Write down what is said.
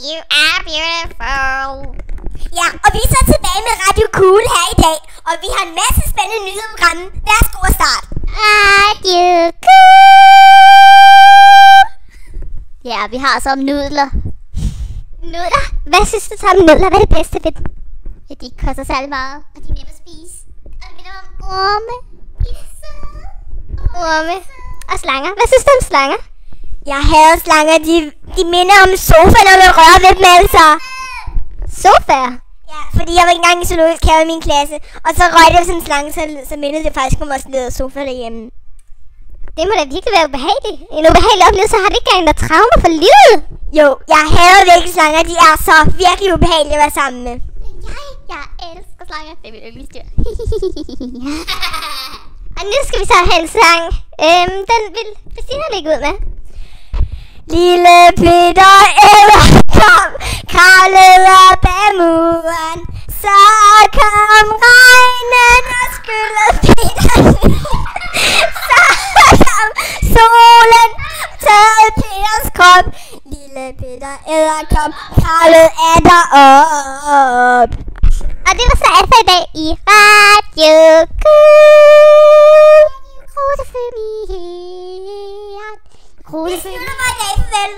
you are beautiful. Ja, og vi er så tilbage med Radio Cool her i dag, og vi har en masse spændende nyheder på programmet. Værsgo at start. Radio Cool. Ja, vi har så om nudler. Nudler? Hvad synes du så om nudler? Hvad er det bedste ved dem? Ja, de ikke koster særlig meget. Og de er nemme at spise. Og det minder om Orme. orme. Og slanger. Hvad synes du om slanger? Jeg hader slanger. De minder om sofa, når man rører ved dem altså. Sofaer. Ja, fordi jeg var ikke engang i zoologisk have i min klasse. Og så røg det sådan en slange, så mindede det faktisk om vores lille sofa derhjemme. Det må da virkelig være ubehageligt. En ubehagelig oplevelse har det ikke engang der traumer for livet. Jo, jeg hader virkelig slanger. De er så virkelig ubehagelige at være sammen med. Jeg elsker slanger. Det er mit yndlingsdyr. Og nu skal vi så have en sang. Den vil Christina lægge ud med. Lille Peter kom, kravlede op ad muren. Så kom regnen og skyllede Peter. Så kom solen, tørrede Peters krop. Lille Peter kom, kravlede atter op. Og det var så alt for i dag i Radio Cool. Rotefømighed. Vi slutter for i dag, farvel.